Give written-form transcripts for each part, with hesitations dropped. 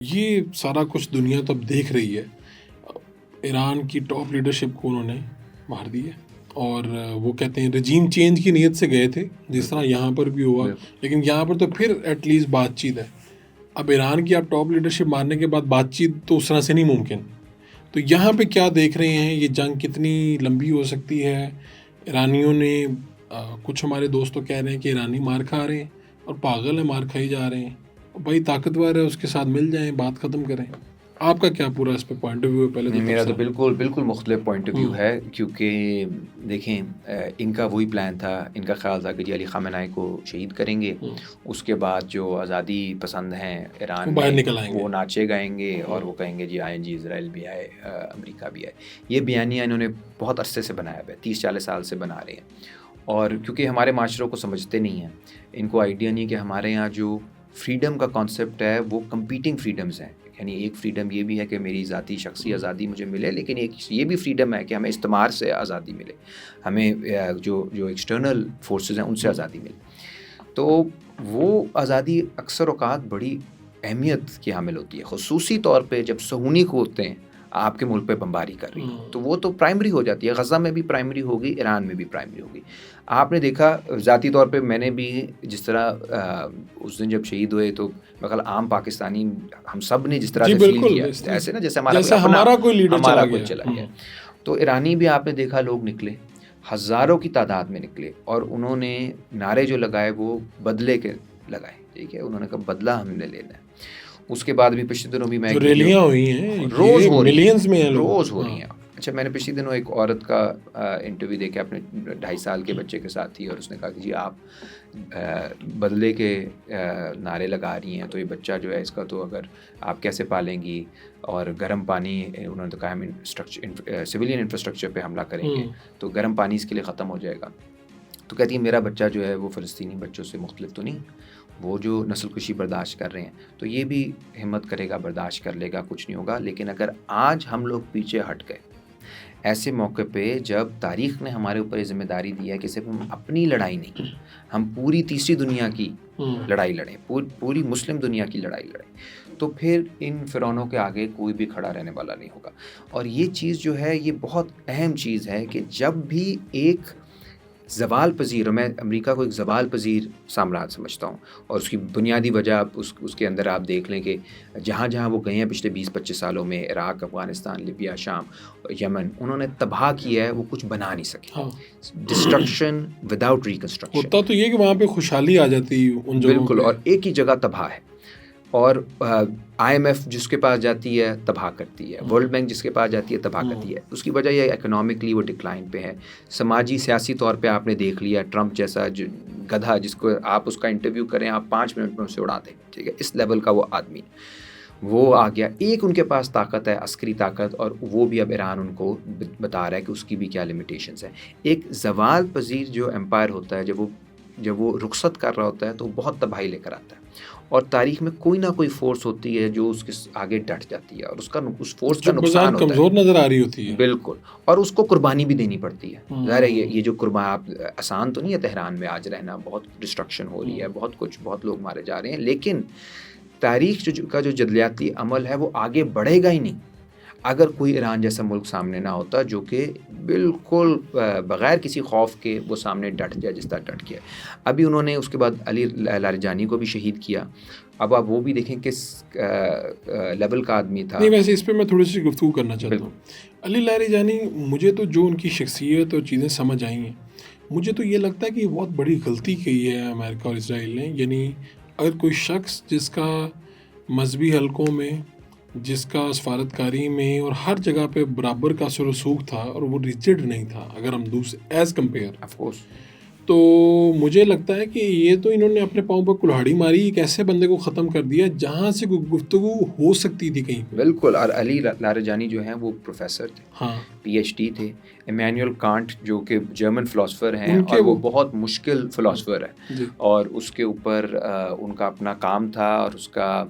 یہ سارا کچھ دنیا تو اب دیکھ رہی ہے. ایران کی ٹاپ لیڈرشپ کو انہوں نے مار دی ہے اور وہ کہتے ہیں رجیم چینج کی نیت سے گئے تھے جس طرح یہاں پر بھی ہوا, لیکن یہاں پر تو پھر ایٹ لیسٹ بات چیت ہے. اب ایران کی آپ ٹاپ لیڈرشپ مارنے کے بعد بات چیت تو اس طرح سے نہیں ممکن. تو یہاں پہ کیا دیکھ رہے ہیں, یہ جنگ کتنی لمبی ہو سکتی ہے؟ ایرانیوں نے کچھ ہمارے دوست تو کہہ رہے ہیں کہ ایرانی مار کھا رہے ہیں اور پاگل ہیں, مار کھائی جا رہے ہیں. بھائی طاقتور ہے, اس کے ساتھ مل جائیں, بات ختم کریں. آپ کا کیا پورا اس پہ پوائنٹ آف ویو ہے؟ پہلے میرا تو بالکل مختلف پوائنٹ آف ویو ہے, کیونکہ دیکھیں ان کا وہی پلان تھا, ان کا خیال تھا کہ جی علی خامنہ ای کو شہید کریں گے, اس کے بعد جو آزادی پسند ہیں ایران میں وہ ناچے گائیں گے اور وہ کہیں گے جی آئیں جی اسرائیل بھی آئے, امریکہ بھی آئے. یہ بیانیہ انہوں نے بہت عرصے سے بنایا ہوا ہے, 30-40 سال سے بنا رہے ہیں. اور کیونکہ ہمارے معاشروں کو سمجھتے نہیں ہیں, ان کو آئیڈیا نہیں کہ ہمارے یہاں جو فریڈم کا کانسیپٹ ہے وہ کمپیٹنگ فریڈمز ہیں. یعنی ایک فریڈم یہ بھی ہے کہ میری ذاتی شخصی آزادی مجھے ملے, لیکن ایک یہ بھی فریڈم ہے کہ ہمیں استعمار سے آزادی ملے, ہمیں جو ایکسٹرنل فورسز ہیں ان سے آزادی ملے. تو وہ آزادی اکثر اوقات بڑی اہمیت کی حامل ہوتی ہے, خصوصی طور پہ جب صہیونی قوتیں آپ کے ملک پہ بمباری کر رہی ہیں تو وہ تو پرائمری ہو جاتی ہے. غزہ میں بھی پرائمری ہوگی, ایران میں بھی پرائمری ہوگی. آپ نے دیکھا ذاتی طور پہ, میں نے بھی جس طرح اس دن جب شہید ہوئے تو بغل عام پاکستانی ہم سب نے جس طرح سے فیل کیا, ایسے نا جیسے ہمارا کوئی لیڈر چلا گیا. تو ایرانی بھی آپ نے دیکھا لوگ نکلے, ہزاروں کی تعداد میں نکلے, اور انہوں نے نعرے جو لگائے وہ بدلے کے لگائے. ٹھیک ہے, انہوں نے کہا بدلہ ہم نے لینا ہے. اس کے بعد بھی پچھلے دنوں بھی میں ریلیاں ہوئی ہیں, روز ہو رہی ہیں. اچھا, میں نے پچھلے دنوں ایک عورت کا انٹرویو دیکھا اپنے 2.5 سال کے بچے کے ساتھ تھی, اور اس نے کہا کہ جی آپ بدلے کے نعرے لگا رہی ہیں, تو یہ بچہ جو ہے اس کا تو اگر آپ کیسے پالیں گی, اور گرم پانی انہوں نے تو کہا ہم سویلین انفراسٹرکچر پہ حملہ کریں گے تو گرم پانی اس کے لیے ختم ہو جائے گا. تو کہتی ہے میرا بچہ جو ہے وہ فلسطینی بچوں سے مختلف تو نہیں, وہ جو نسل کشی برداشت کر رہے ہیں تو یہ بھی ہمت کرے گا, برداشت کر لے گا, کچھ نہیں ہوگا. لیکن اگر آج ہم لوگ پیچھے ہٹ گئے ایسے موقع پہ جب تاریخ نے ہمارے اوپر یہ ذمہ داری دی ہے کہ صرف ہم اپنی لڑائی نہیں, ہم پوری تیسری دنیا کی لڑائی لڑیں, پوری مسلم دنیا کی لڑائی لڑیں, تو پھر ان فرعونوں کے آگے کوئی بھی کھڑا رہنے والا نہیں ہوگا. اور یہ چیز جو ہے یہ بہت اہم چیز ہے کہ جب بھی ایک زوال پذیر, اور میں امریکہ کو ایک زوال پذیر سامراج سمجھتا ہوں, اور اس کی بنیادی وجہ اس کے اندر آپ دیکھ لیں کہ جہاں جہاں وہ گئے ہیں پچھلے 20-25 سالوں میں, عراق, افغانستان, لیبیا, شام, یمن, انہوں نے تباہ کیا ہے, وہ کچھ بنا نہیں سکے. Destruction without reconstruction. ہوتا تو یہ کہ وہاں پہ خوشحالی آ جاتی ان جگہوں بالکل, اور ایک ہی جگہ تباہ ہے, اور IMF جس کے پاس جاتی ہے تباہ کرتی ہے, ورلڈ بینک جس کے پاس جاتی ہے تباہ کرتی ہے. اس کی وجہ یہ اکنامکلی وہ ڈکلائن پہ ہے. سماجی سیاسی طور پہ آپ نے دیکھ لیا ٹرمپ جیسا گدھا جس کو آپ اس کا انٹرویو کریں آپ 5 منٹ میں اسے اڑا دیں, ٹھیک ہے, اس لیول کا وہ آدمی وہ آ گیا. ایک ان کے پاس طاقت ہے, عسکری طاقت, اور وہ بھی اب ایران ان کو بتا رہا ہے کہ اس کی بھی کیا لمیٹیشنز ہیں. ایک زوال پذیر جو امپائر ہوتا ہے جب وہ رخصت کر رہا ہوتا ہے تو وہ بہت تباہی لے کر آتا ہے, اور تاریخ میں کوئی نہ کوئی فورس ہوتی ہے جو اس کے آگے ڈٹ جاتی ہے, اور اس فورس کا نقصان ہوتا ہے, کمزور نظر آ رہی ہوتی ہے. بالکل, اور اس کو قربانی بھی دینی پڑتی ہے. ظاہر ہے یہ جو قربانی آسان تو نہیں ہے تہران میں آج رہنا, بہت ڈسٹرکشن ہو رہی ہے, بہت لوگ مارے جا رہے ہیں, لیکن تاریخ کا جو جدلیاتی عمل ہے وہ آگے بڑھے گا ہی نہیں اگر کوئی ایران جیسا ملک سامنے نہ ہوتا جو کہ بالکل بغیر کسی خوف کے وہ سامنے ڈٹ جائے جس طرح ڈٹ گیا. ابھی انہوں نے اس کے بعد علی لاریجانی کو بھی شہید کیا. اب آپ وہ بھی دیکھیں کس لیول کا آدمی تھا. نہیں, ویسے اس پہ میں تھوڑی سی گفتگو کرنا چاہتا ہوں. علی لاریجانی, مجھے تو جو ان کی شخصیت اور چیزیں سمجھ آئی ہیں, مجھے تو یہ لگتا ہے کہ بہت بڑی غلطی کی ہے امریکہ اور اسرائیل نے. یعنی اگر کوئی شخص جس کا مذہبی حلقوں میں, جس کا سفارتکاری میں اور ہر جگہ پہ برابر کا اثر و رسوخ تھا, اور وہ ریجڈ نہیں تھا اگر ہم دوسرے ایز کمپیئر, آف کورس, تو مجھے لگتا ہے کہ یہ تو انہوں نے اپنے پاؤں پر کلہاڑی ماری, ایک ایسے بندے کو ختم کر دیا جہاں سے گفتگو ہو سکتی تھی کہیں. بالکل, اور علی لاریجانی جو ہیں وہ پروفیسر تھے, ہاں, PhD تھے. ایمینوئل کانٹ جو کہ جرمن فلاسفر ہیں, اور وہ بہت مشکل فلاسفر ہے, اور اس کے اوپر ان کا اپنا کام تھا, اور اس کا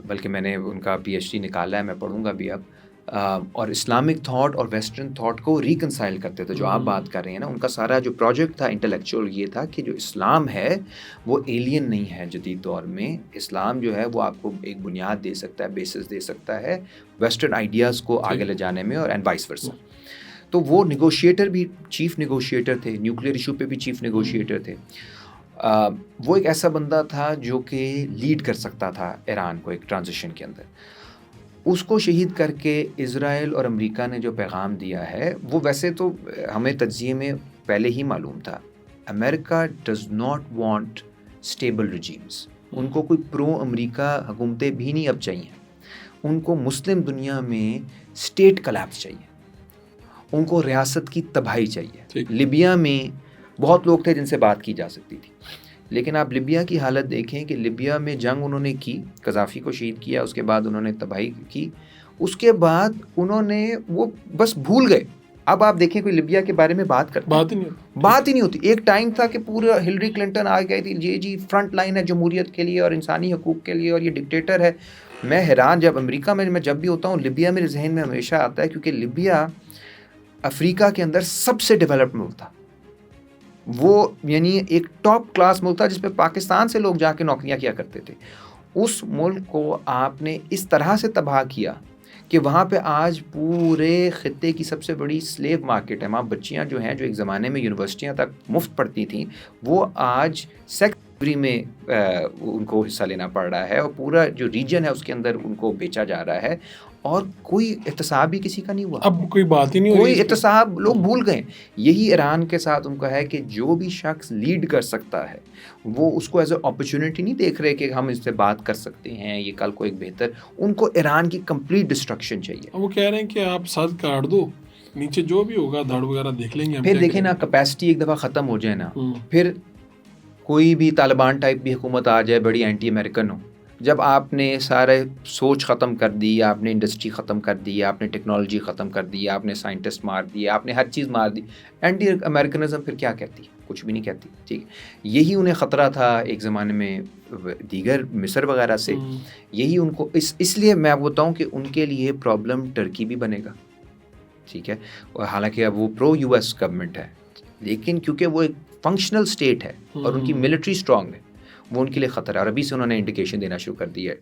بلکہ میں نے ان کا PhD نکالا ہے, میں پڑھوں گا بھی اب. اور اسلامک تھاٹ اور ویسٹرن تھاٹ کو ریکنسائل کرتے تھے. جو آپ بات کر رہے ہیں نا, ان کا سارا جو پروجیکٹ تھا انٹلیکچوئل یہ تھا کہ جو اسلام ہے وہ ایلین نہیں ہے جدید دور میں. اسلام جو ہے وہ آپ کو ایک بنیاد دے سکتا ہے, بیسس دے سکتا ہے ویسٹرن آئیڈیاز کو آگے لے جانے میں, اور اینڈ وائس ورسا. تو وہ نیگوشیٹر بھی, چیف نیگوشیٹر تھے, نیوکلیئر ایشو پہ بھی چیف نیگوشیٹر تھے. وہ ایک ایسا بندہ تھا جو کہ لیڈ کر سکتا تھا ایران کو ایک ٹرانزیشن کے اندر. اس کو شہید کر کے اسرائیل اور امریکہ نے جو پیغام دیا ہے وہ ویسے تو ہمیں تجزیے میں پہلے ہی معلوم تھا. امریکہ does not want stable regimes. ان کو کوئی پرو امریکہ حکومتیں بھی نہیں اب چاہیے. ان کو مسلم دنیا میں اسٹیٹ کلیپس چاہیے, ان کو ریاست کی تباہی چاہیے. لیبیا میں بہت لوگ تھے جن سے بات کی جا سکتی تھی, لیکن آپ لیبیا کی حالت دیکھیں کہ لیبیا میں جنگ انہوں نے کی, قذافی کو شہید کیا, اس کے بعد انہوں نے تباہی کی, اس کے بعد انہوں نے وہ بس بھول گئے. اب آپ دیکھیں کوئی لیبیا کے بارے میں بات کرتا, بات ہی نہیں ہوتی. ایک ٹائم تھا کہ پورا ہلری کلنٹن آ گئی تھی, جی فرنٹ لائن ہے جمہوریت کے لیے اور انسانی حقوق کے لیے, اور یہ ڈکٹیٹر ہے. میں حیران, جب امریکہ میں جب بھی ہوتا ہوں, لیبیا میرے ذہن میں ہمیشہ آتا ہے, کیونکہ لیبیا افریقہ کے اندر سب سے ڈیولپڈ ملک تھا. وہ یعنی ایک ٹاپ کلاس ملک تھا جس پہ پاکستان سے لوگ جا کے نوکریاں کیا کرتے تھے. اس ملک کو آپ نے اس طرح سے تباہ کیا کہ وہاں پہ آج پورے خطے کی سب سے بڑی سلیو مارکیٹ ہے. وہاں بچیاں جو ہیں, جو ایک زمانے میں یونیورسٹیاں تک مفت پڑھتی تھیں, وہ آج سیکٹری میں ان کو حصہ لینا پڑ رہا ہے, اور پورا جو ریجن ہے اس کے اندر ان کو بیچا جا رہا ہے, اور کوئی احتساب بھی کسی کا نہیں ہوا. اب کوئی بات ہی نہیں, کوئی احتساب, لوگ بھول گئے. یہی ایران کے ساتھ ان کا ہے کہ جو بھی شخص لیڈ کر سکتا ہے وہ اس کو ایز اے اپرچونٹی نہیں دیکھ رہے کہ ہم اس سے بات کر سکتے ہیں, یہ کل کو ایک بہتر. ان کو ایران کی کمپلیٹ ڈسٹرکشن چاہیے. وہ کہہ رہے ہیں کہ آپ سر کاٹ دو, نیچے جو بھی ہوگا دھڑ وغیرہ دیکھ لیں گے. پھر دیکھیں نا, کیپیسٹی ایک دفعہ ختم ہو جائے نا, پھر کوئی بھی طالبان ٹائپ بھی حکومت آ جائے, بڑی اینٹی امریکن ہو, جب آپ نے سارے سوچ ختم کر دی, آپ نے انڈسٹری ختم کر دی, آپ نے ٹیکنالوجی ختم کر دی, آپ نے سائنٹسٹ مار دیے, آپ نے ہر چیز مار دی, اینٹی امریکنزم پھر کیا کہتی؟ کچھ بھی نہیں کہتی. ٹھیک, یہی انہیں خطرہ تھا ایک زمانے میں دیگر مصر وغیرہ سے. یہی ان کو اس لیے میں بتاؤں کہ ان کے لیے پرابلم ٹرکی بھی بنے گا. ٹھیک ہے, حالانکہ اب وہ پرو یو ایس گورنمنٹ ہے, لیکن کیونکہ وہ ایک فنکشنل اسٹیٹ ہے اور ان کی ملٹری اسٹرانگ ہے, وہ ان کے لیے خطرہ ہے. اور ابھی سے انہوں نے انڈیکیشن دینا شروع کر دی ہے.